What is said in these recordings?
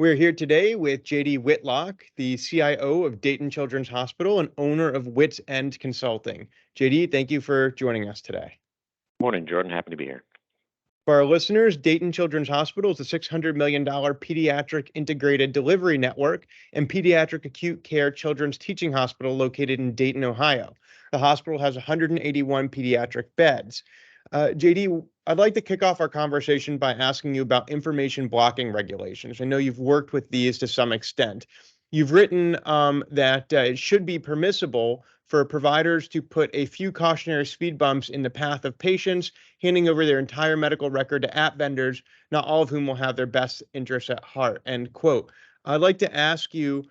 We're here today with JD Whitlock, the CIO of Dayton Children's Hospital and owner of Wits End Consulting. JD, thank you for joining us today. Morning, Jordan. Happy to be here. For our listeners, Dayton Children's Hospital is a $600 million pediatric integrated delivery network and pediatric acute care children's teaching hospital located in Dayton, Ohio. The hospital has 181 pediatric beds. JD, I'd like to kick off our conversation by asking you about information blocking regulations. I know you've worked with these to some extent. You've written that it should be permissible for providers to put a few cautionary speed bumps in the path of patients, handing over their entire medical record to app vendors, not all of whom will have their best interests at heart, end quote. I'd like to ask you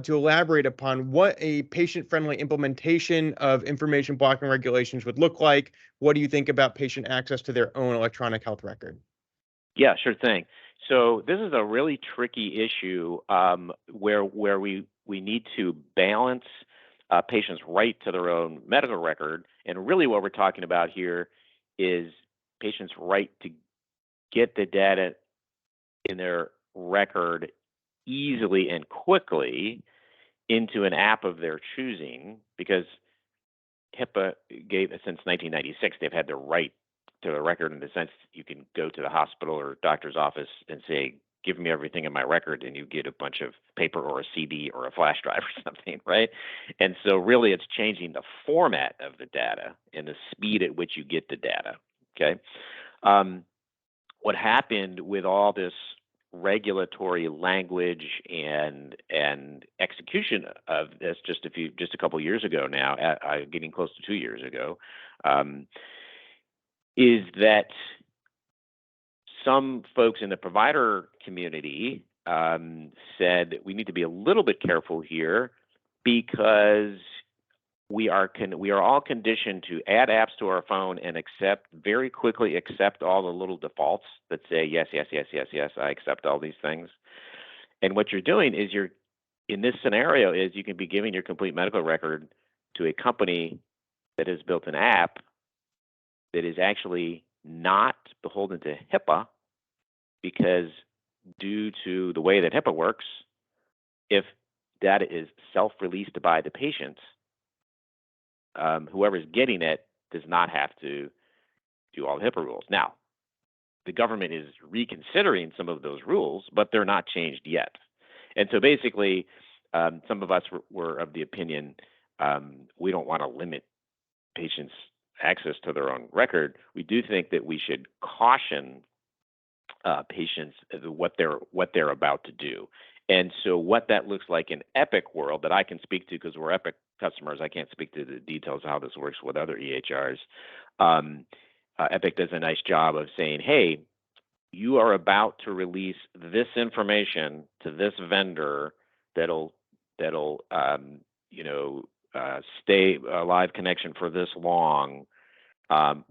to elaborate upon what a patient-friendly implementation of information blocking regulations would look like. What do you think about patient access to their own electronic health record? Yeah, sure thing. So this is a really tricky issue where we need to balance patients' right to their own medical record, and really what we're talking about here is patients' right to get the data in their record easily and quickly into an app of their choosing, because HIPAA gave, since 1996, they've had the right to the record in the sense you can go to the hospital or doctor's office and say, give me everything in my record, and you get a bunch of paper or a CD or a flash drive or something, right? And so really it's changing the format of the data and the speed at which you get the data, okay? What happened with all this regulatory language and execution of this just a couple years ago now, getting close to 2 years ago, is that some folks in the provider community said we need to be a little bit careful here because we are all conditioned to add apps to our phone and very quickly accept all the little defaults that say yes, yes, yes, yes, yes, I accept all these things. And what you're doing is in this scenario is you can be giving your complete medical record to a company that has built an app that is actually not beholden to HIPAA, because due to the way that HIPAA works, if data is self-released by the patients, whoever's getting it does not have to do all the HIPAA rules. Now, the government is reconsidering some of those rules, but they're not changed yet. And so basically, some of us were of the opinion we don't want to limit patients' access to their own record. We do think that we should caution patients what they're about to do. And so what that looks like in Epic world that I can speak to, because we're Epic customers, I can't speak to the details of how this works with other EHRs. Epic does a nice job of saying, hey, you are about to release this information to this vendor that'll stay a live connection for this long.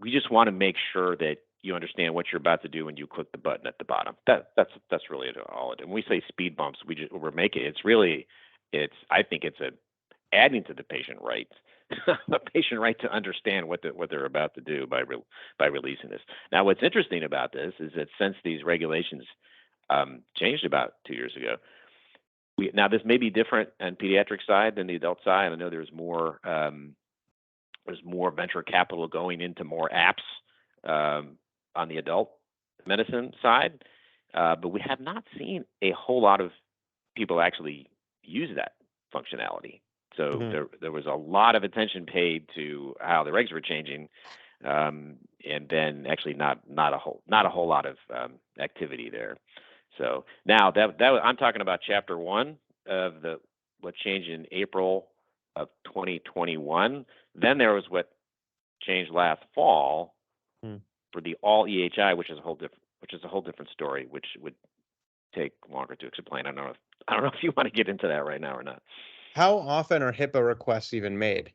We just want to make sure that you understand what you're about to do when you click the button at the bottom. That's really all it is. When we say speed bumps, I think it's adding to the patient right, the patient right to understand what they're about to do by releasing this. Now, what's interesting about this is that since these regulations changed about 2 years ago, now this may be different on pediatric side than the adult side. I know there's more venture capital going into more apps on the adult medicine side, but we have not seen a whole lot of people actually use that functionality. So there was a lot of attention paid to how the regs were changing, and then actually not a whole lot of activity there. So now that I'm talking about Chapter 1 of what changed in April of 2021. Then there was what changed last fall for the all EHI, which is a whole different story, which would take longer to explain. I don't know if you want to get into that right now or not. How often are HIPAA requests even made?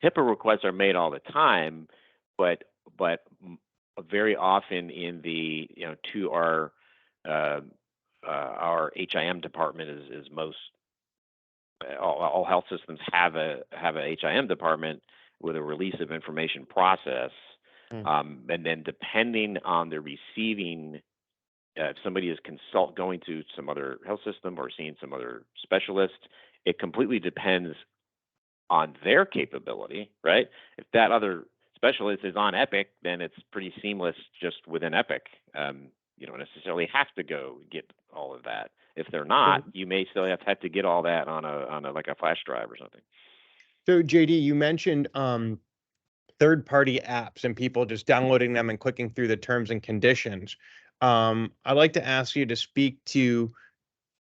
HIPAA requests are made all the time, but very often in the to our HIM department is most all health systems have a HIM department with a release of information process, and then depending on the receiving if somebody is going to some other health system or seeing some other specialist, it completely depends on their capability, right? If that other specialist is on Epic, then it's pretty seamless just within Epic. You don't necessarily have to go get all of that. If they're not, you may still have to get all that on a like a flash drive or something. So JD, you mentioned third-party apps and people just downloading them and clicking through the terms and conditions. I'd like to ask you to speak to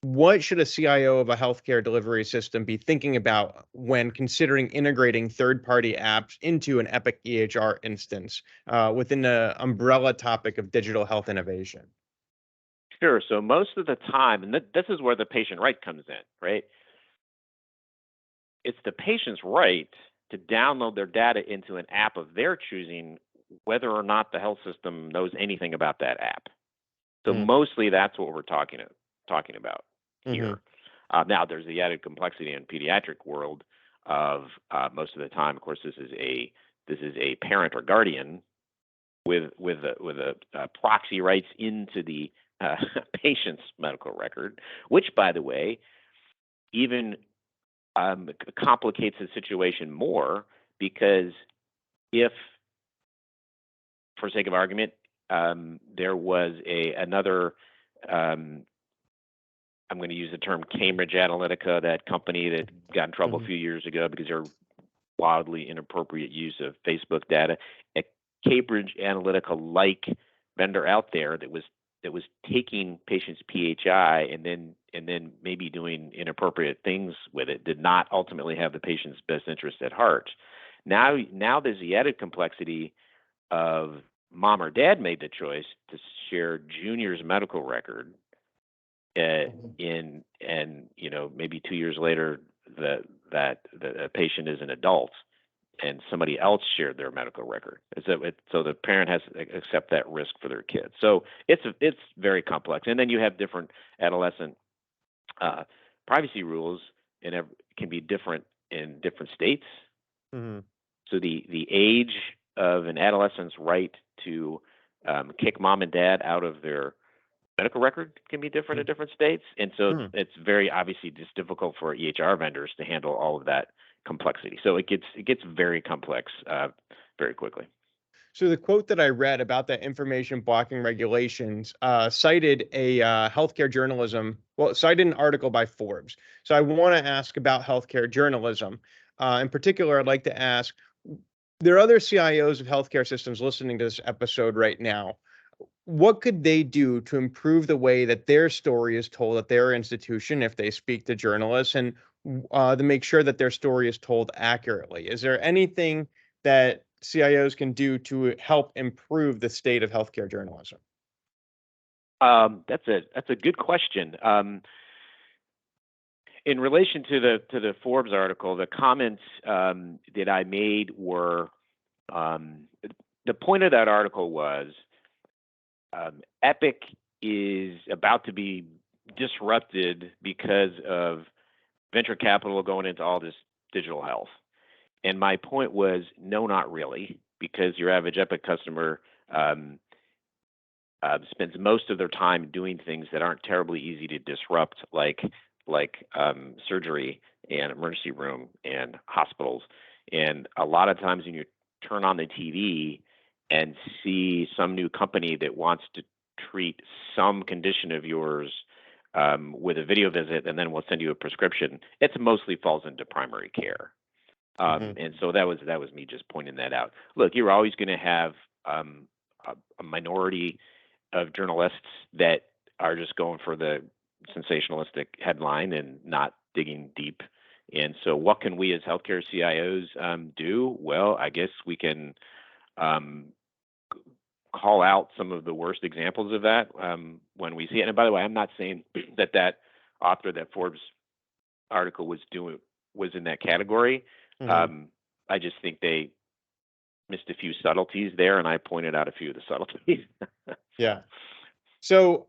what should a CIO of a healthcare delivery system be thinking about when considering integrating third-party apps into an Epic EHR instance within the umbrella topic of digital health innovation? Sure. So most of the time, and this is where the patient right comes in, right? It's the patient's right to download their data into an app of their choosing, whether or not the health system knows anything about that app. So mostly that's what we're talking about here. Now, there's the added complexity in pediatric world of most of the time. Of course, this is a parent or guardian with a proxy rights into the patient's medical record, which, by the way, even complicates the situation more, because if, for sake of argument, there was another, I'm going to use the term Cambridge Analytica, that company that got in trouble a few years ago because their wildly inappropriate use of Facebook data. A Cambridge Analytica-like vendor out there that was taking patients' PHI and then maybe doing inappropriate things with it, did not ultimately have the patient's best interest at heart. Now there's the added complexity of mom or dad made the choice to share junior's medical record, and maybe 2 years later the patient is an adult and somebody else shared their medical record. So the parent has to accept that risk for their kids. So it's very complex. And then you have different adolescent privacy rules, and can be different in different states. So the age of an adolescent's right to kick mom and dad out of their medical record can be different in different states. And so it's very obviously just difficult for EHR vendors to handle all of that complexity. So it gets very complex very quickly. So the quote that I read about the information blocking regulations cited a healthcare journalism, cited an article by Forbes. So I want to ask about healthcare journalism. In particular, I'd like to ask, there are other CIOs of healthcare systems listening to this episode right now. What could they do to improve the way that their story is told at their institution if they speak to journalists, and to make sure that their story is told accurately? Is there anything that CIOs can do to help improve the state of healthcare journalism? That's a good question. In relation to the Forbes article, the comments that I made were, the point of that article was, Epic is about to be disrupted because of venture capital going into all this digital health. And my point was, no, not really, because your average Epic customer spends most of their time doing things that aren't terribly easy to disrupt, like surgery and emergency room and hospitals. And a lot of times when you turn on the TV and see some new company that wants to treat some condition of yours with a video visit, and then we'll send you a prescription, it mostly falls into primary care. And so that was me just pointing that out. Look, you're always going to have a minority of journalists that are just going for the sensationalistic headline and not digging deep. And so what can we as healthcare CIOs do? Well, I guess we can call out some of the worst examples of that when we see it. And by the way, I'm not saying that author, that Forbes article was in that category. I just think they missed a few subtleties there, and I pointed out a few of the subtleties. Yeah. So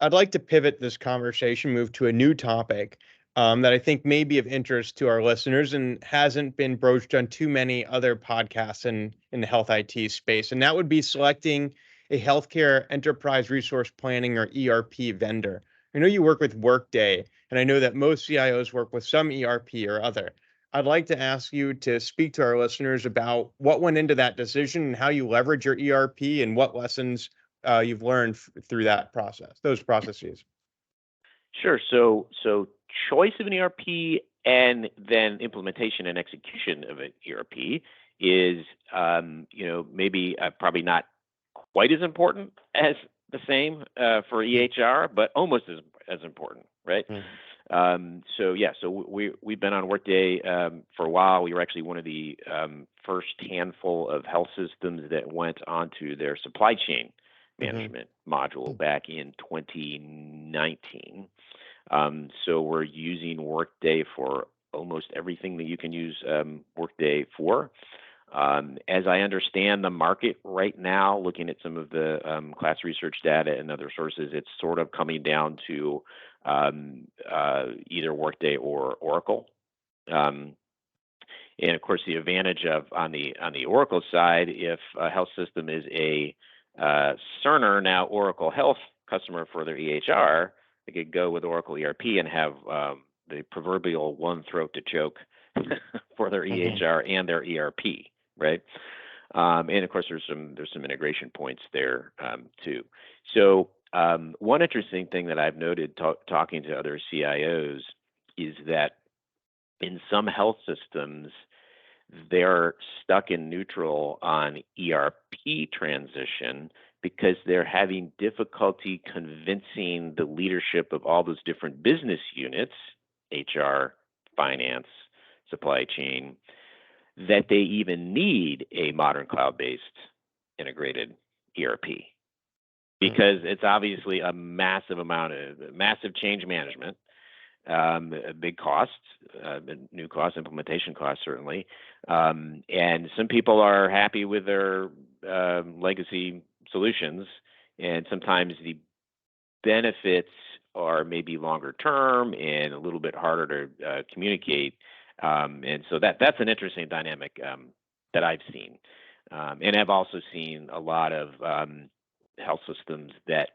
I'd like to pivot this conversation, move to a new topic that I think may be of interest to our listeners and hasn't been broached on too many other podcasts in the health IT space. And that would be selecting a healthcare enterprise resource planning or ERP vendor. I know you work with Workday, and I know that most CIOs work with some ERP or other. I'd like to ask you to speak to our listeners about what went into that decision and how you leverage your ERP and what lessons you've learned through that process, those processes. Sure. So choice of an ERP and then implementation and execution of an ERP is, maybe probably not quite as important as the same for EHR, but almost as important, right? Mhm. So we've been on Workday for a while. We were actually one of the first handful of health systems that went onto their supply chain Mhm. management module back in 2019. So we're using Workday for almost everything that you can use Workday for. As I understand the market right now, looking at some of the class research data and other sources, it's sort of coming down to either Workday or Oracle. Um, and of course, the advantage of on the Oracle side, if a health system is a Cerner, now Oracle Health customer for their EHR, they could go with Oracle ERP and have the proverbial one throat to choke for their Mhm. EHR and their ERP, right? And of course, there's some integration points there too. So one interesting thing that I've noted talking to other CIOs is that in some health systems, they're stuck in neutral on ERP transition because they're having difficulty convincing the leadership of all those different business units, HR, finance, supply chain, that they even need a modern cloud-based integrated ERP Mhm. because it's obviously a massive change management, a big cost, new cost, implementation cost, certainly. And some people are happy with their legacy solutions, and sometimes the benefits are maybe longer term and a little bit harder to communicate. And so that's an interesting dynamic that I've seen. And I've also seen a lot of health systems that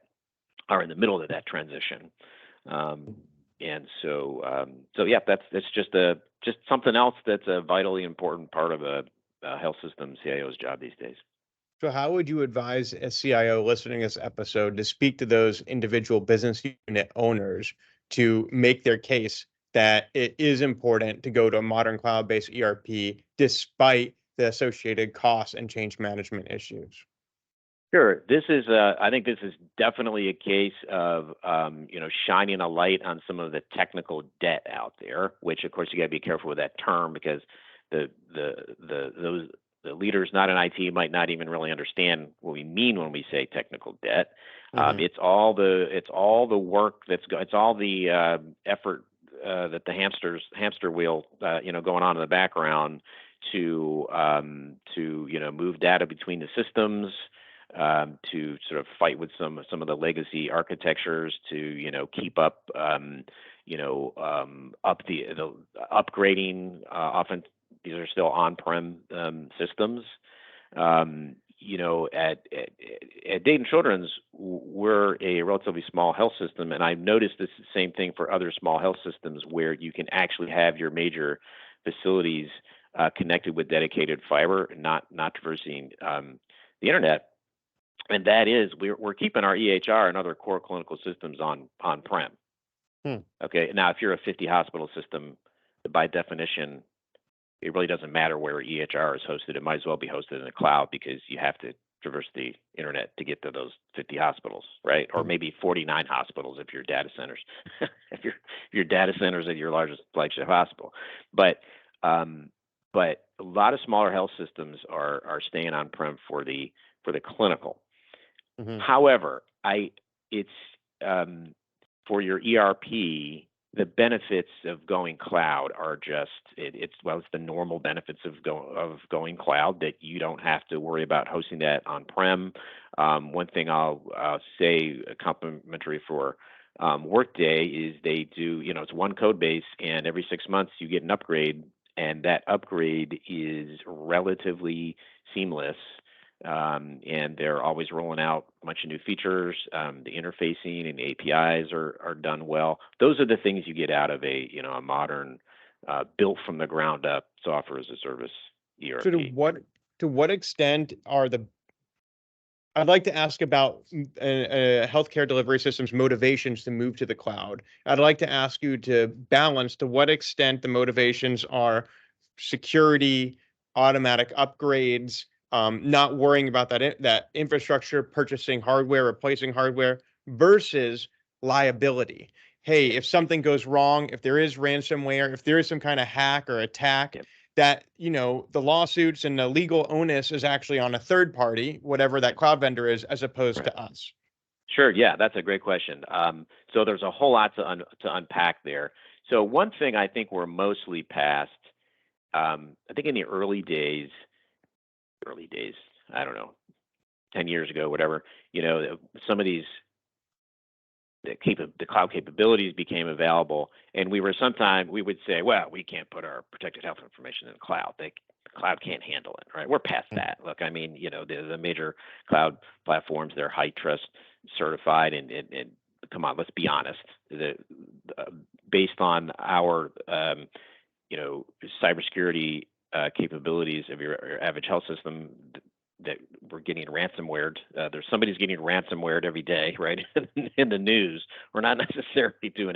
are in the middle of that transition. Um, and so yeah, that's just something else that's a vitally important part of a health system CIO's job these days. So, how would you advise a CIO listening to this episode to speak to those individual business unit owners to make their case that it is important to go to a modern cloud-based ERP despite the associated costs and change management issues? Sure. I think this is definitely a case of, shining a light on some of the technical debt out there, which of course you got to be careful with that term because those the leaders not in IT might not even really understand what we mean when we say technical debt. Hmm. It's all the work it's all the effort that the hamster wheel, going on in the background to move data between the systems, to sort of fight with some of the legacy architectures to keep up, up the upgrading. Often these are still on-prem systems. At Dayton Children's, we're a relatively small health system, and I've noticed this same thing for other small health systems where you can actually have your major facilities connected with dedicated fiber, and not traversing the internet. And that is, we're keeping our EHR and other core clinical systems on-prem. Hmm. Okay. Now, if you're a 50 hospital system, by definition, it really doesn't matter where EHR is hosted. It might as well be hosted in the cloud because you have to traverse the internet to get to those 50 hospitals, right? Or Hmm. maybe 49 hospitals if you're data centers, if your data centers at your largest flagship hospital. But um, but a lot of smaller health systems are staying on-prem for the clinical. Hmm. However, it's um, for your ERP, the benefits of going cloud are just it's the normal benefits of going cloud that you don't have to worry about hosting that on prem. One thing I'll say complimentary for Workday is they do, it's one code base, and every 6 months you get an upgrade, and that upgrade is relatively seamless. and they're always rolling out a bunch of new features. The interfacing and the APIs are done well. Those are the things you get out of a modern, built from the ground up software as a service So to ERP. what extent are I'd like to ask about healthcare delivery systems motivations to move to the cloud. I'd like to ask you to balance to what extent the motivations are security, automatic upgrades, not worrying about that infrastructure, purchasing hardware, replacing hardware, versus liability. Hey, if something goes wrong, if there is ransomware, if there is some kind of hack or attack, Yep. that the lawsuits and the legal onus is actually on a third party, whatever that cloud vendor is, as opposed Right. to us. Sure. Yeah, that's a great question. So there's a whole lot to unpack there. So one thing I think we're mostly past, I think in the early days, I don't know, 10 years ago, whatever, some of these the cloud capabilities became available, and we would say, well, we can't put our protected health information in the cloud. The cloud can't handle it, right? We're past that. Look, I mean, the major cloud platforms, they're high trust certified, and come on, let's be honest. Uh, Based on our cybersecurity capabilities of your average health system, that we're getting ransomware. There's somebody's getting ransomware every day, right? In the news, we're not necessarily doing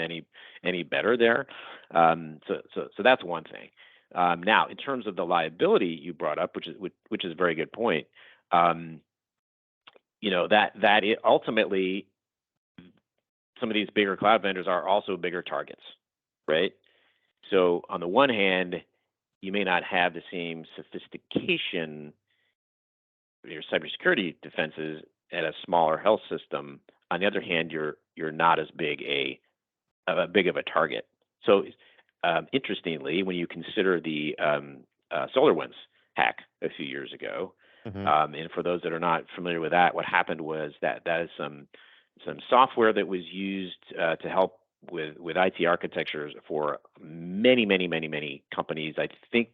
any better there. So that's one thing. Now, in terms of the liability you brought up, which is a very good point, ultimately some of these bigger cloud vendors are also bigger targets, right? So on the one hand, you may not have the same sophistication your cybersecurity defenses at a smaller health system. On the other hand, you're not as big of a target. So interestingly, when you consider the SolarWinds hack a few years ago, and for those that are not familiar with that, what happened was that is some software that was used to help with IT architectures for many companies. I think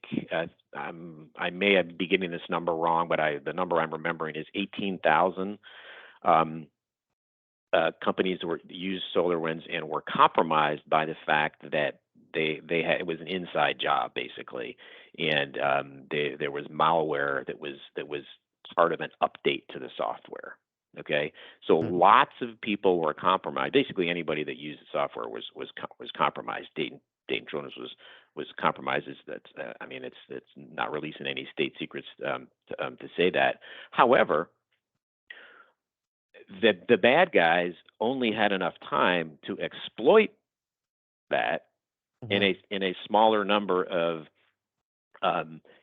I may be getting this number wrong, but the number I'm remembering is 18,000 companies used SolarWinds and were compromised by the fact that it was an inside job basically, and there was malware that was part of an update to the software. Okay, so lots of people were compromised. Basically, anybody that used the software was compromised. Dayton Children's was compromised. It's not releasing any state secrets to say that. However, the bad guys only had enough time to exploit that in a smaller number of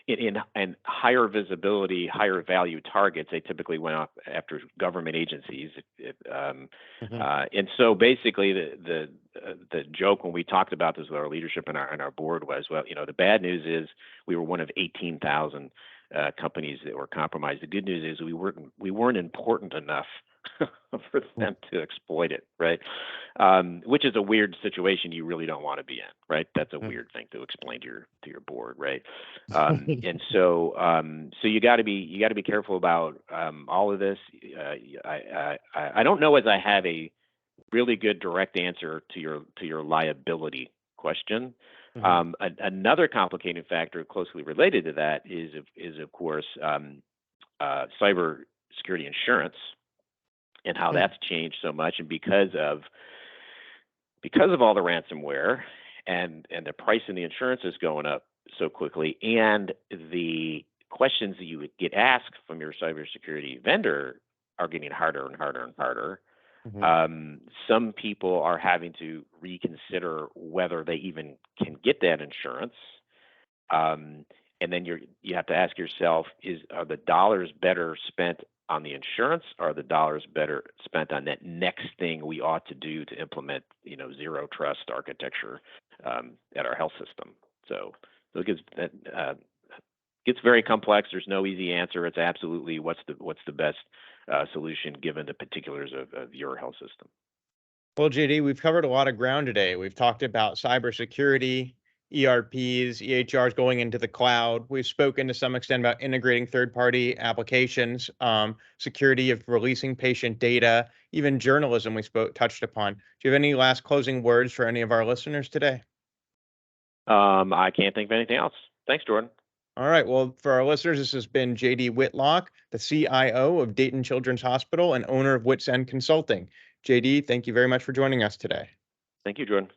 in higher visibility, higher value targets. They typically went after government agencies, and so basically the joke when we talked about this with our leadership and our board was, well, the bad news is we were one of 18,000 companies that were compromised. The good news is we weren't important enough for them to exploit it, right? Which is a weird situation you really don't want to be in, right? That's a weird thing to explain to your board, right? And so you got to be careful about all of this. I don't know as I have a really good direct answer to your liability question. Another complicating factor closely related to that is of course cyber security insurance, and how that's changed so much, and because of all the ransomware and the price in the insurance is going up so quickly, and the questions that you would get asked from your cybersecurity vendor are getting harder and harder and harder. Some people are having to reconsider whether they even can get that insurance. And then you have to ask yourself, are the dollars better spent on the insurance, or are the dollars better spent on that next thing we ought to do to implement, zero trust architecture at our health system? So it gets very complex. There's no easy answer. It's absolutely what's the best solution given the particulars of your health system. Well, JD, we've covered a lot of ground today. We've talked about cybersecurity, ERPs, EHRs going into the cloud. We've spoken to some extent about integrating third-party applications, security of releasing patient data, even journalism we touched upon. Do you have any last closing words for any of our listeners today? I can't think of anything else. Thanks, Jordan. All right. Well, for our listeners, this has been JD Whitlock, the CIO of Dayton Children's Hospital and owner of Wits End Consulting. JD, thank you very much for joining us today. Thank you, Jordan.